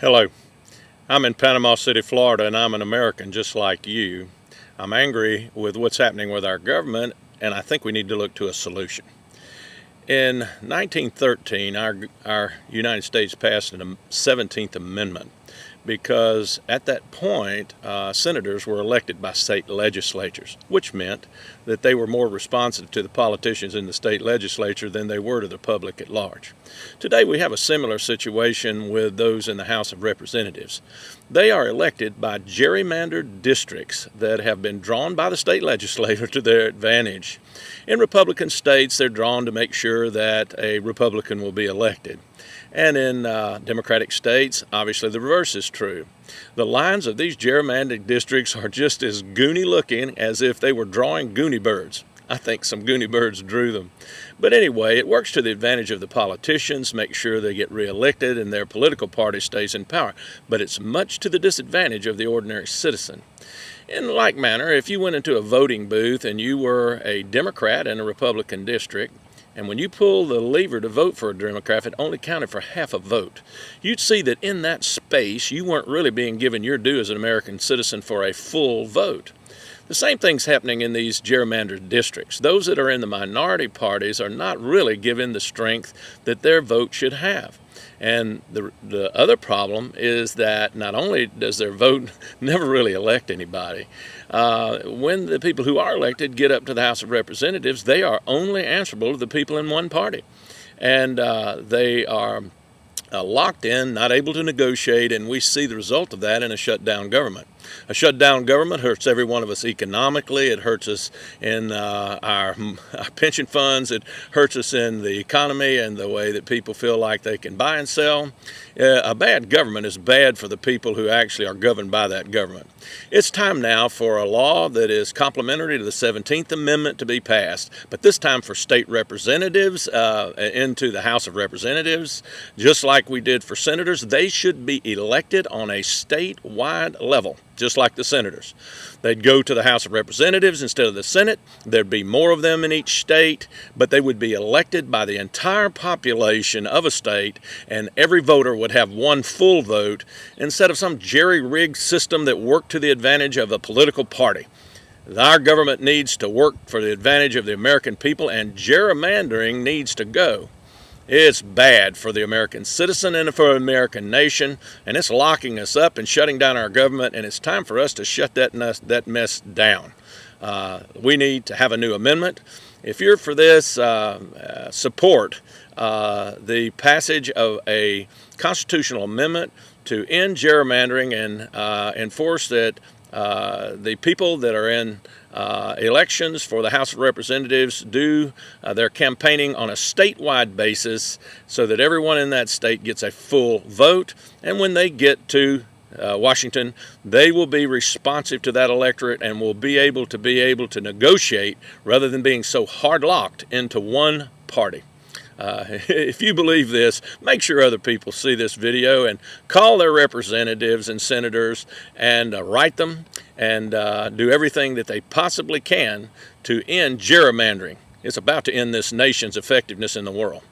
Hello, I'm in Panama City, Florida, and I'm an American just like you. I'm angry with what's happening with our government, and I think we need to look to a solution. In 1913, our United States passed the 17th Amendment because at that point, senators were elected by state legislatures, which meant that they were more responsive to the politicians in the state legislature than they were to the public at large. Today, we have a similar situation with those in the House of Representatives. They are elected by gerrymandered districts that have been drawn by the state legislature to their advantage. In Republican states, they're drawn to make sure that a Republican will be elected. And in Democratic states, obviously the reverse is true. The lines of these gerrymandered districts are just as goony looking as if they were drawing Goonie birds. I think some Goonie birds drew them. But anyway, it works to the advantage of the politicians, make sure they get reelected and their political party stays in power. But it's much to the disadvantage of the ordinary citizen. In like manner, if you went into a voting booth and you were a Democrat in a Republican district, and when you pull the lever to vote for a Democrat, it only counted for half a vote, you'd see that in that space, you weren't really being given your due as an American citizen for a full vote. The same thing's happening in these gerrymandered districts. Those that are in the minority parties are not really given the strength that their vote should have. And the other problem is that not only does their vote never really elect anybody, when the people who are elected get up to the House of Representatives, they are only answerable to the people in one party. And they are locked in, not able to negotiate, and we see the result of that in a shutdown government. A shutdown government hurts every one of us economically. It hurts us in our pension funds. It hurts us in the economy and the way that people feel like they can buy and sell. A bad government is bad for the people who actually are governed by that government. It's time now for a law that is complementary to the 17th Amendment to be passed, but this time for state representatives into the House of Representatives, just like we did for senators. They should be elected on a statewide level, just like the senators. They'd go to the House of Representatives instead of the Senate. There'd be more of them in each state, but they would be elected by the entire population of a state, and every voter would have one full vote instead of some jerry-rigged system that worked to the advantage of a political party. Our government needs to work for the advantage of the American people, and gerrymandering needs to go. It's bad for the American citizen and for the American nation, and it's locking us up and shutting down our government, and it's time for us to shut that mess down. We need to have a new amendment. If you're for this, support the passage of a constitutional amendment to end gerrymandering and enforce that the people that are in elections for the House of Representatives do their campaigning on a statewide basis so that everyone in that state gets a full vote, and when they get to Washington, they will be responsive to that electorate and will be able to negotiate rather than being so hard locked into one party. If you believe this, make sure other people see this video and call their representatives and senators and write them and do everything that they possibly can to end gerrymandering. It's about to end this nation's effectiveness in the world.